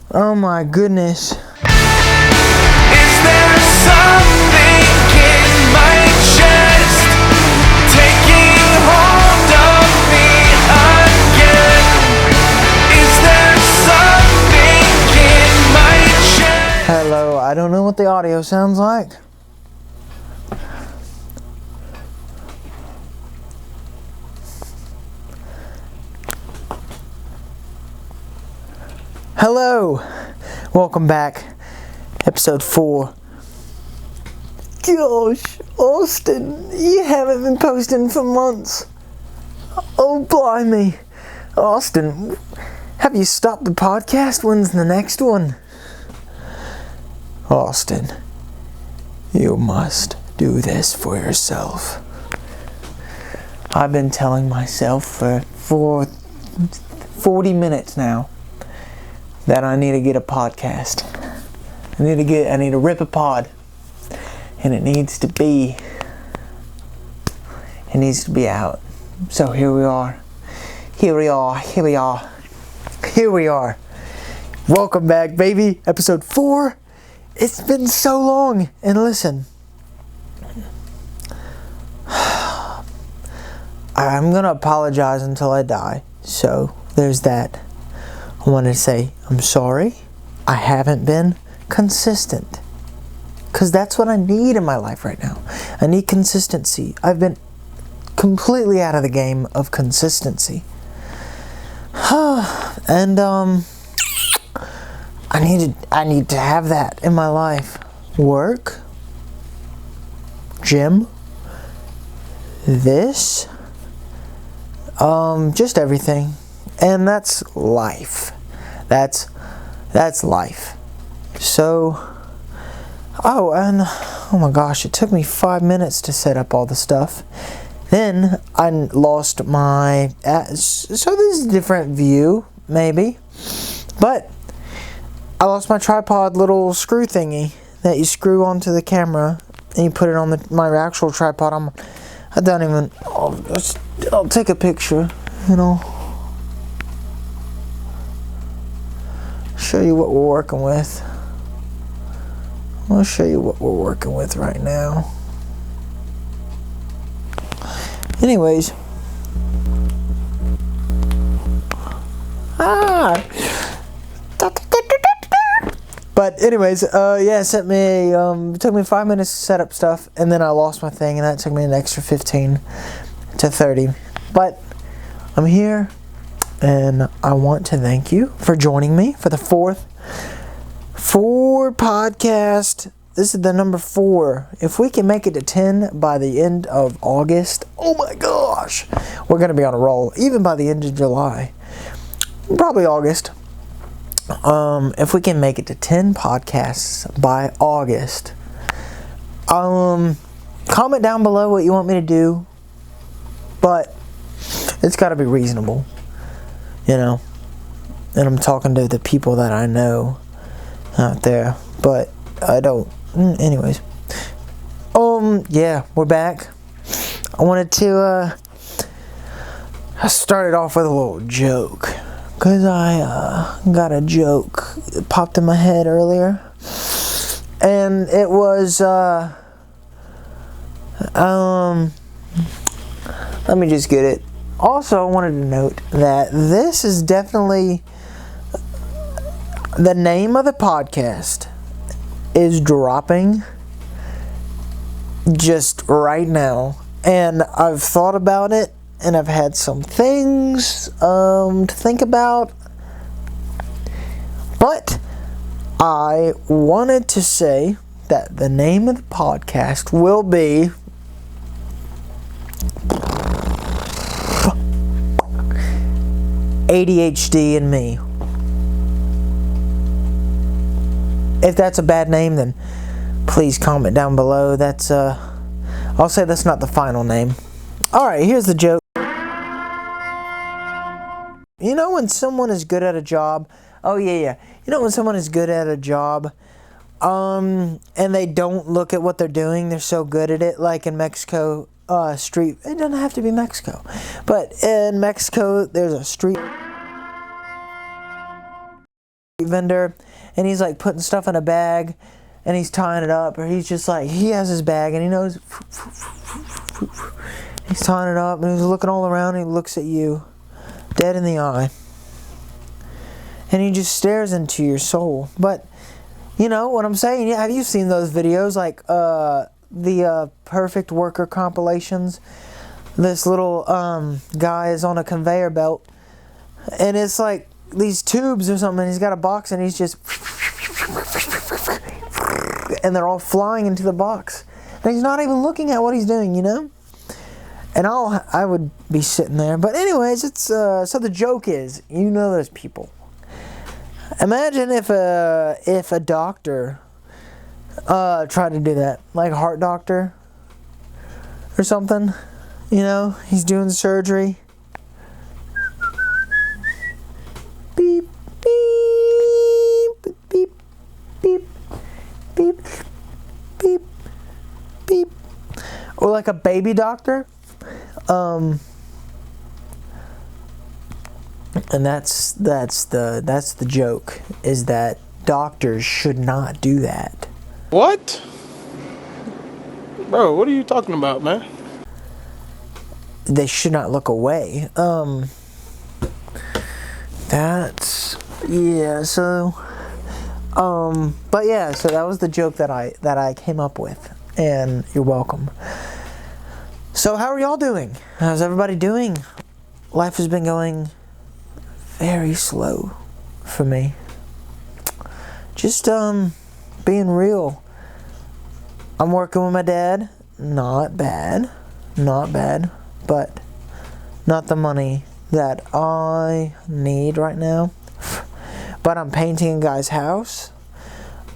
Oh my goodness. Is there something in my chest taking hold of me again? Is there something in my chest? Hello, I don't know what the audio sounds like. Hello, welcome back, episode 4. Gosh, Austin, you haven't been posting for months. Oh, blimey. Austin, have you stopped the podcast? When's the next one? Austin, you must do this for yourself. I've been telling myself for 40 minutes now that I need to get a podcast. I need to rip a pod. And it needs to be out. So here we are. Welcome back, baby. Episode 4. It's been so long. And listen, I'm gonna apologize until I die. So there's that. I want to say I'm sorry. I haven't been consistent. Because that's what I need in my life right now. I need consistency. I've been completely out of the game of consistency. And I need to have that in my life. Work, gym, this, just everything. And that's life. That's life. So, oh my gosh, it took me 5 minutes to set up all the stuff. Then I lost my, so this is a different view, maybe. But I lost my tripod little screw thingy that you screw onto the camera and you put it on my actual tripod. I'll take a picture, show you what we're working with. I'll show you what we're working with right now. Anyways. But anyways, yeah, it took me 5 minutes to set up stuff, and then I lost my thing, and that took me an extra 15 to 30. But I'm here, and I want to thank you for joining me for the 4 podcast. This is the number 4. If we can make it to 10 by the end of August, oh my gosh, we're going to be on a roll. Even by the end of July, probably August. If we can make it to 10 podcasts by August, comment down below what you want me to do, but it's got to be reasonable, and I'm talking to the people that I know out there, but I don't. Anyways, yeah, we're back. I wanted to I started off with a little joke, because I got a joke that popped in my head earlier, and it was let me just get it. Also, I wanted to note that this is definitely the name of the podcast is dropping just right now, and I've thought about it, and I've had some things to think about, but I wanted to say that the name of the podcast will be ADHD and Me. If that's a bad name, then please comment down below. That's I'll say that's not the final name. Alright, here's the joke. You know when someone is good at a job? Oh yeah. You know when someone is good at a job, and they don't look at what they're doing, they're so good at it, like in Mexico, street, it doesn't have to be Mexico, but in Mexico, there's a street vendor, and he's like putting stuff in a bag, and he's tying it up, or he's just like, he has his bag, and he knows, he's tying it up, and he's looking all around, and he looks at you, dead in the eye, and he just stares into your soul. But, you know what I'm saying? Have you seen those videos, like, the Perfect Worker compilations? This little guy is on a conveyor belt, and it's like these tubes or something, and he's got a box, and he's just, and they're all flying into the box, and he's not even looking at what he's doing, you know. And I would be sitting there. But anyways, it's so the joke is, you know, those people. Imagine if a doctor tried to do that, like a heart doctor or something. You know, he's doing surgery. Beep, beep, beep, beep, beep, beep, beep. Or like a baby doctor. And that's the joke, is that doctors should not do that. What? Bro, what are you talking about, man? They should not look away. That's, yeah, so, but yeah, so that was the joke that I came up with, and you're welcome. So how are y'all doing? How's everybody doing? Life has been going very slow for me. Just, being real. I'm working with my dad. Not bad, but not the money that I need right now. But I'm painting a guy's house,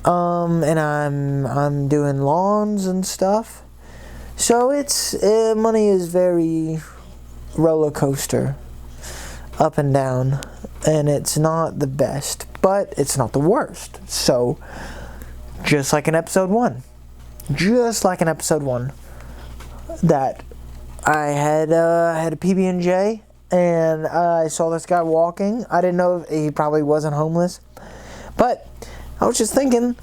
and I'm doing lawns and stuff. So it's money is very roller coaster, up and down, and it's not the best, but it's not the worst. So just like in episode 1, that I had a PB&J, and I saw this guy walking. I didn't know if he probably wasn't homeless, but I was just thinking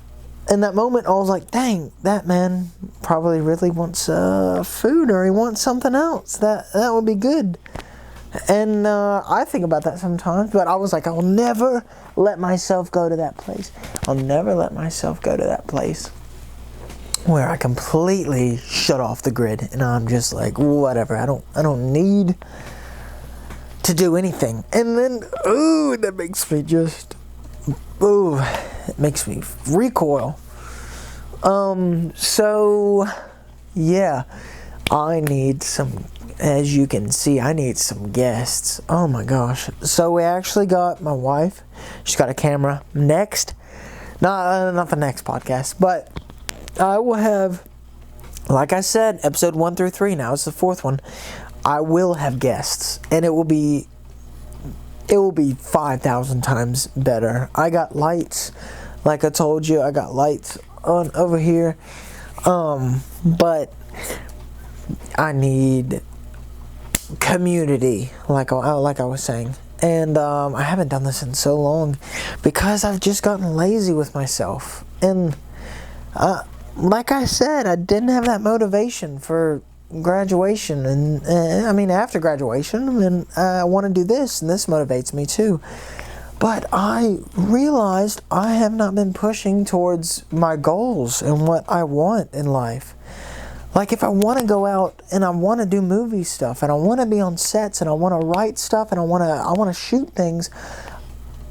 in that moment, I was like, dang, that man probably really wants food, or he wants something else. That would be good. And I think about that sometimes, but I was like, I'll never let myself go to that place. I'll never let myself go to that place where I completely shut off the grid, and I'm just like, whatever. I don't need to do anything. And then, that makes me just, it makes me recoil. So yeah, I need some, as you can see, I need some guests. Oh my gosh. So we actually got my wife. She's got a camera. Next, not the next podcast, but I will have, like I said, episode 1 through 3. Now it's the 4th one. I will have guests, and it will be 5,000 times better. I got lights, like I told you. I got lights on over here, but I need community, like I was saying. And I haven't done this in so long because I've just gotten lazy with myself. And like I said, I didn't have that motivation for graduation, and I mean after graduation, and I want to do this, and this motivates me too. But I realized I have not been pushing towards my goals and what I want in life. Like if I want to go out and I want to do movie stuff, and I want to be on sets, and I want to write stuff, and I want to shoot things,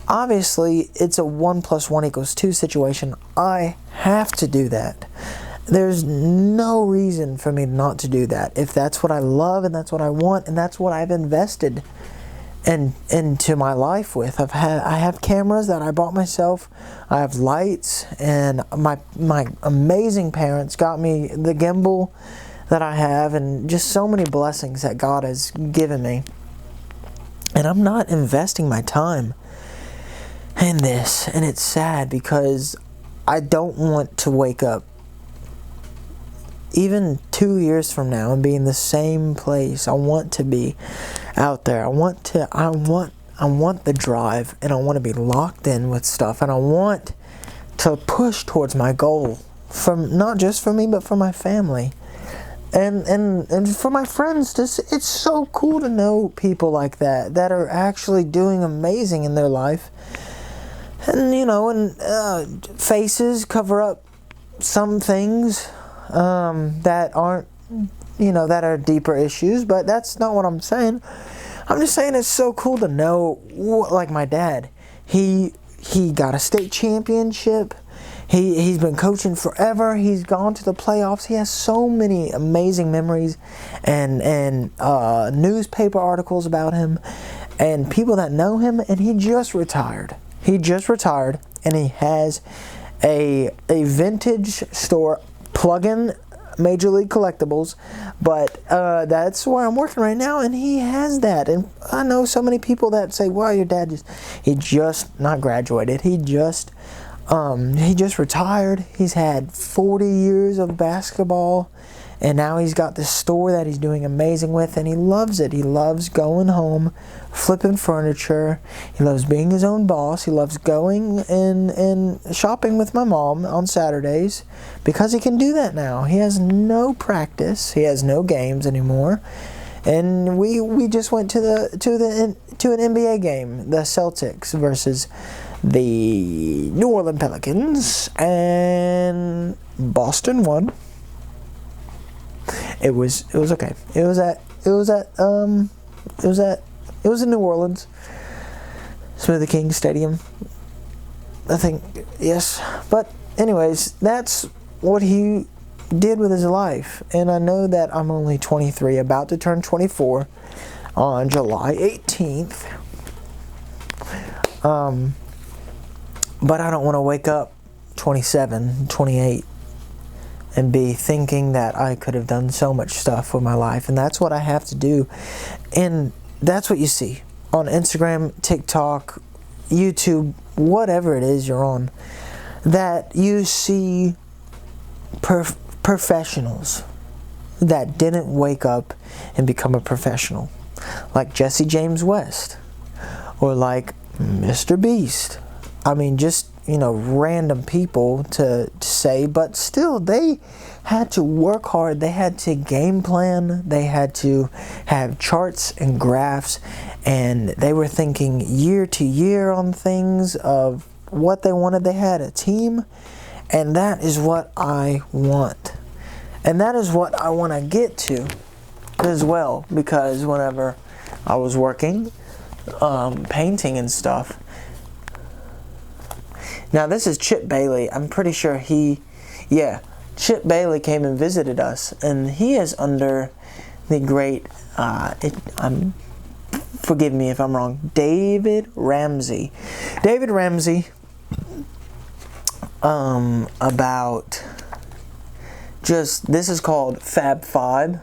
obviously it's a 1 + 1 = 2 situation. I have to do that. There's no reason for me not to do that. If that's what I love, and that's what I want, and that's what I've invested into my life with. I have cameras that I bought myself. I have lights, and my amazing parents got me the gimbal that I have, and just so many blessings that God has given me. And I'm not investing my time in this, and it's sad because I don't want to wake up even 2 years from now and be in the same place. I want to be out there. I want the drive, and I want to be locked in with stuff, and I want to push towards my goal, from not just for me but for my family, and for my friends. It's so cool to know people like that are actually doing amazing in their life. And faces cover up some things that aren't, that are deeper issues, but that's not what I'm saying. I'm just saying it's so cool to know, like my dad, he got a state championship. He's been coaching forever. He's gone to the playoffs. He has so many amazing memories and newspaper articles about him and people that know him, and he just retired. And he has a vintage store, plug-in Major League Collectibles, but that's where I'm working right now, and he has that. And I know so many people that say, well, your dad he just not graduated. He just retired. He's had 40 years of basketball, and now he's got this store that he's doing amazing with, and he loves it. He loves going home, flipping furniture. He loves being his own boss. He loves going and shopping with my mom on Saturdays because he can do that now. He has no practice. He has no games anymore. And we just went to an NBA game, the Celtics versus the New Orleans Pelicans, and Boston won. It was okay. It was in New Orleans, Smoothie King Stadium, I think. Yes, but anyways, that's what he did with his life, and I know that I'm only 23, about to turn 24 on July 18th. But I don't want to wake up 27, 28 and be thinking that I could have done so much stuff with my life. And that's what I have to do. And that's what you see on Instagram, TikTok, YouTube, whatever it is you're on, that you see professionals that didn't wake up and become a professional. Like Jesse James West, or like Mr. Beast. I mean, just, random people to say, but still, they had to work hard. They had to game plan. They had to have charts and graphs, and they were thinking year to year on things of what they wanted. They had a team, and that is what I want. And that is what I want to get to as well, because whenever I was working, painting and stuff. Now this is Chip Bailey. I'm pretty sure Chip Bailey came and visited us, and he is under the great, forgive me if I'm wrong, David Ramsey. David Ramsey, about this is called Fab Five,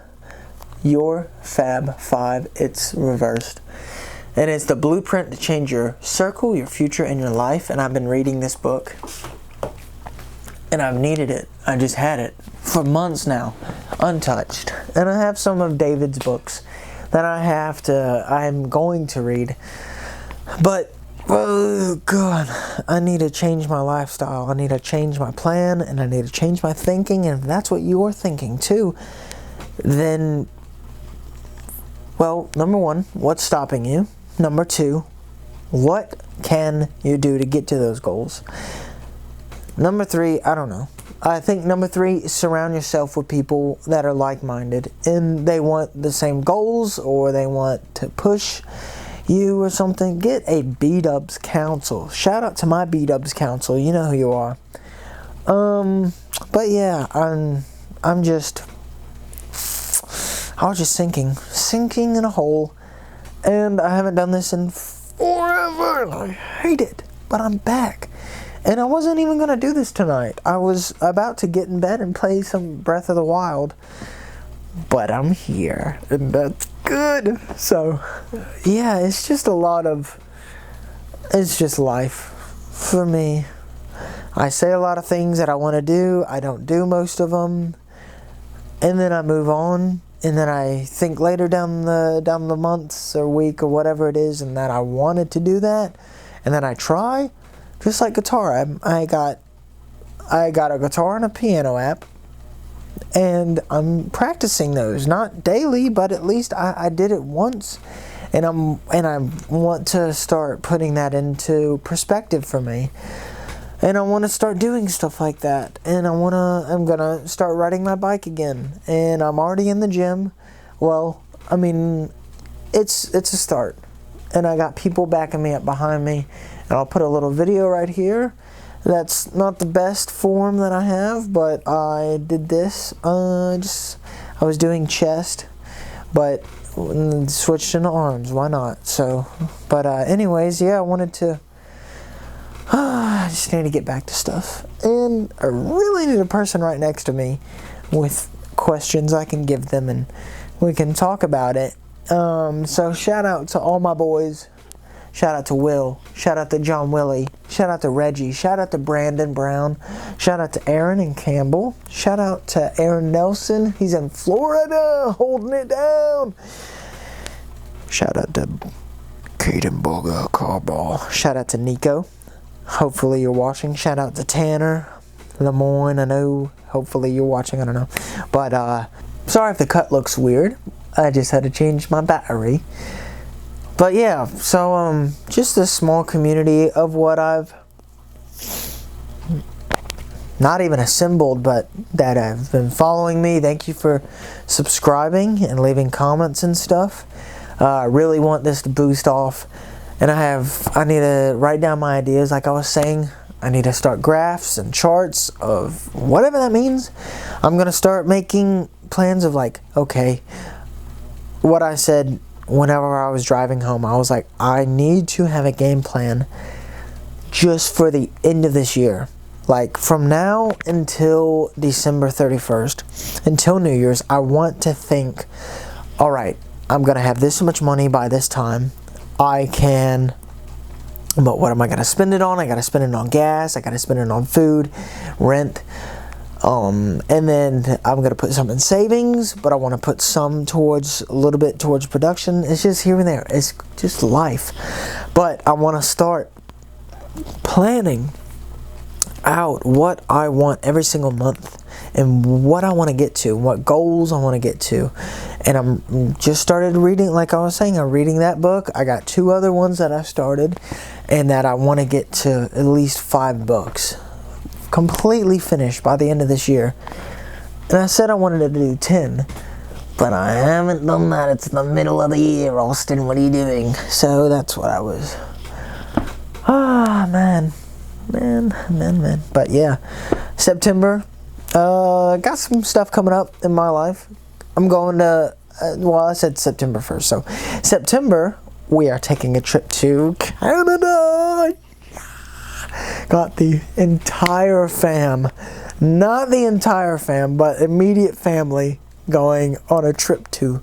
your Fab Five. It's reversed. And it's the blueprint to change your circle, your future, and your life. And I've been reading this book, and I've needed it. I just had it for months now, untouched. And I have some of David's books that I'm going to read. But, oh God, I need to change my lifestyle. I need to change my plan, and I need to change my thinking. And if that's what you're thinking too, then, well, number one, what's stopping you? Number two, what can you do to get to those goals? Number three, I don't know. I think number three is surround yourself with people that are like-minded, and they want the same goals, or they want to push you or something. Get a B-Dubs council. Shout out to my B-Dubs council. You know who you are. But yeah, I was just sinking in a hole, and I haven't done this in forever, and I hate it, but I'm back. And I wasn't even going to do this tonight. I was about to get in bed and play some Breath of the Wild, but I'm here, and that's good. So, yeah, it's just life for me. I say a lot of things that I want to do. I don't do most of them, and then I move on. and then I think later down the months or week or whatever it is, and that I wanted to do that, and then I try, just like guitar. I got a guitar and a piano app, and I'm practicing those, not daily, but at least I did it once, and I want to start putting that into perspective for me. And I want to start doing stuff like that. And I'm gonna start riding my bike again. And I'm already in the gym. Well, I mean, it's a start. And I got people backing me up behind me. And I'll put a little video right here. That's not the best form that I have, but I did this. I was doing chest, but switched into arms. Why not? So, but anyways, yeah, I wanted to. I just need to get back to stuff. And I really need a person right next to me with questions I can give them, and we can talk about it. So shout out to all my boys. Shout out to Will. Shout out to John Willie. Shout out to Reggie. Shout out to Brandon Brown. Shout out to Aaron and Campbell. Shout out to Aaron Nelson. He's in Florida holding it down. Shout out to Caden Boga Carball. Shout out to Nico. Hopefully you're watching. Shout out to Tanner Lemoyne. I know. Hopefully you're watching. I don't know. But sorry if the cut looks weird. I just had to change my battery. But yeah, so just a small community of what I've not even assembled, but that have been following me. Thank you for subscribing and leaving comments and stuff. I really want this to boost off. And I need to write down my ideas, like I was saying. I need to start graphs and charts of whatever that means. I'm going to start making plans of like, okay, what I said whenever I was driving home. I was like, I need to have a game plan just for the end of this year. Like from now until December 31st, until New Year's, I want to think, all right, I'm going to have this much money by this time. But what am I going to spend it on? I got to spend it on gas. I got to spend it on food, rent. And then I'm going to put some in savings, but I want to put some a little bit towards production. It's just here and there. It's just life. But I want to start planning out what I want every single month and what I want to get to, what goals I want to get to. And I'm just started reading, like I was saying, I'm reading that book. I got 2 other ones that I started and that I want to get to at least 5 books completely finished by the end of this year. And I said I wanted to do 10, but I haven't done that. It's the middle of the year, Austin. What are you doing? So that's what I was. Man. But yeah, September, got some stuff coming up in my life. I'm going to, I said September 1st. So September, we are taking a trip to Canada. Got the entire fam, not the entire fam, but immediate family going on a trip to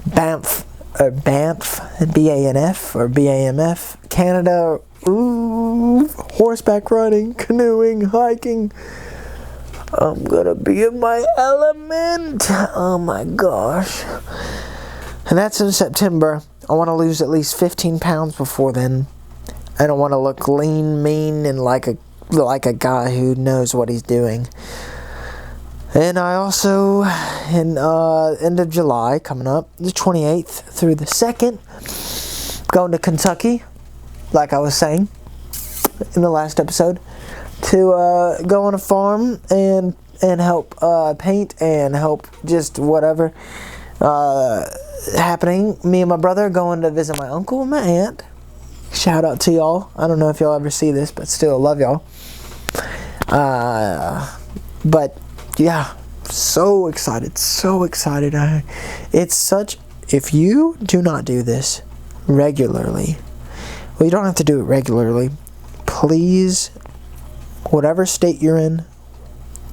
Banff, B-A-N-F or B-A-M-F, Canada. Ooh, horseback riding, canoeing, hiking. I'm gonna be in my element. Oh my gosh. And that's in September. I want to lose at least 15 pounds before then. I don't want to look lean, mean, and like a guy who knows what he's doing. And I also, in end of July, coming up, the 28th through the 2nd, going to Kentucky, like I was saying in the last episode, to go on a farm and help paint and help just whatever happening. Me and my brother are going to visit my uncle and my aunt. Shout out to y'all. I don't know if y'all ever see this, but still love y'all. But yeah, so excited. If you do not do this regularly, well, you don't have to do it regularly. Please, whatever state you're in,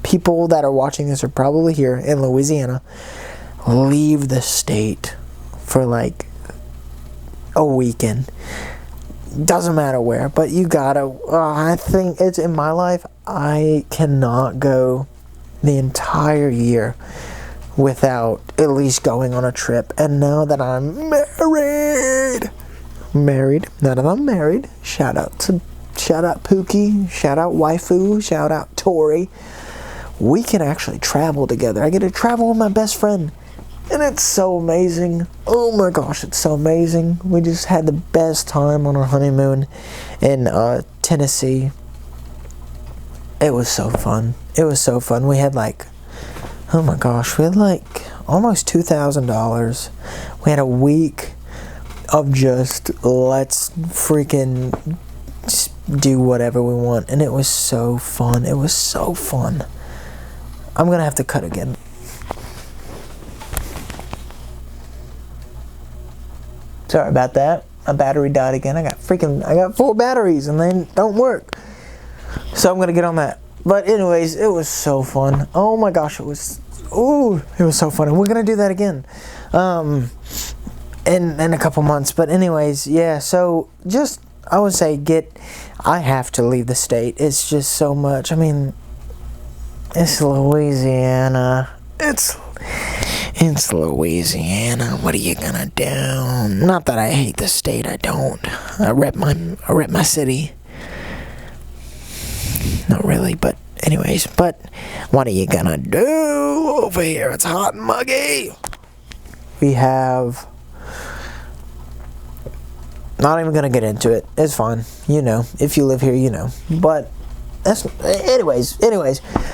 people that are watching this are probably here in Louisiana, leave the state for like a weekend. Doesn't matter where, but you gotta, I think it's in my life, I cannot go the entire year without at least going on a trip. And now that I'm married, now that I'm married, shout out Pookie, shout out Waifu, shout out Tori, we can actually travel together. I get to travel with my best friend, and it's so amazing. Oh my gosh, it's so amazing. We just had the best time on our honeymoon in Tennessee. It was so fun. It was so fun. We had like, oh my gosh, we had like almost $2,000. We had a week of just let's freaking just do whatever we want, and it was so fun. It was so fun. I'm gonna have to cut again. Sorry about that. My battery died again. I got 4 batteries and they don't work. So I'm gonna get on that. But anyways, it was so fun. Oh my gosh, it was so fun. And we're gonna do that again. In a couple months. But anyways, yeah, so just I would say I have to leave the state. It's just so much. I mean, it's Louisiana. It's Louisiana. What are you gonna do? Not that I hate the state. I don't. I rep my city. Not really, but anyways. But what are you gonna do over here? It's hot and muggy. We have. Not even gonna get into it. It's fine. You know, if you live here, you know. But that's anyways.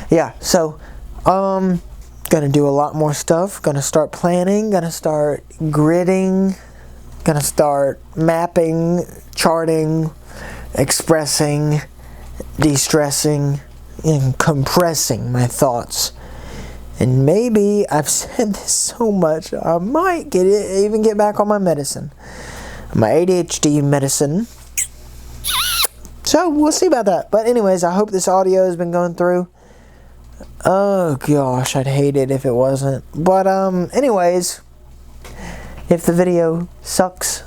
Yeah. So, gonna do a lot more stuff. Gonna start planning. Gonna start gridding. Gonna start mapping, charting, expressing, de-stressing, and compressing my thoughts. And maybe I've said this so much, I might even get back on my medicine. My ADHD medicine. So we'll see about that. But anyways, I hope this audio has been going through. Oh gosh, I'd hate it if it wasn't. But anyways, if the video sucks.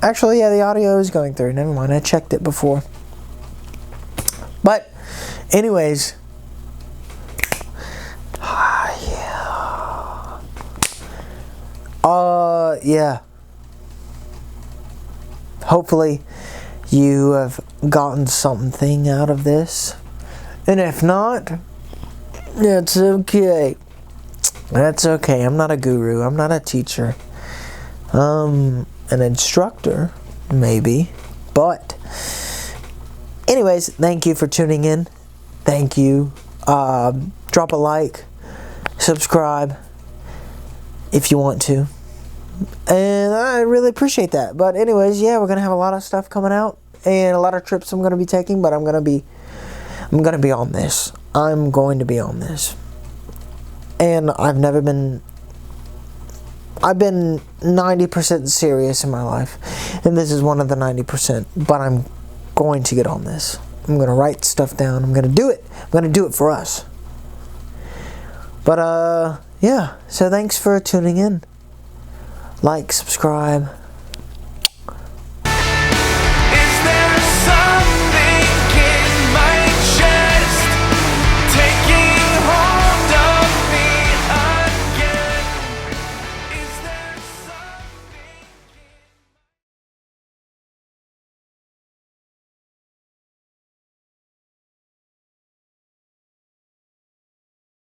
Actually, yeah, the audio is going through. Never mind, I checked it before. But anyways, yeah. Hopefully you have gotten something out of this. And if not, that's okay. That's okay. I'm not a guru. I'm not a teacher. An instructor, maybe. But anyways, thank you for tuning in. Thank you. Drop a like. Subscribe if you want to. And I really appreciate that. But anyways, yeah, we're going to have a lot of stuff coming out. And a lot of trips I'm going to be taking. But I'm going to be on this. I'm going to be on this. And I've been 90% serious in my life. And this is one of the 90%. But I'm going to get on this. I'm going to write stuff down. I'm going to do it. I'm going to do it for us. But, yeah. So thanks for tuning in. Like, subscribe.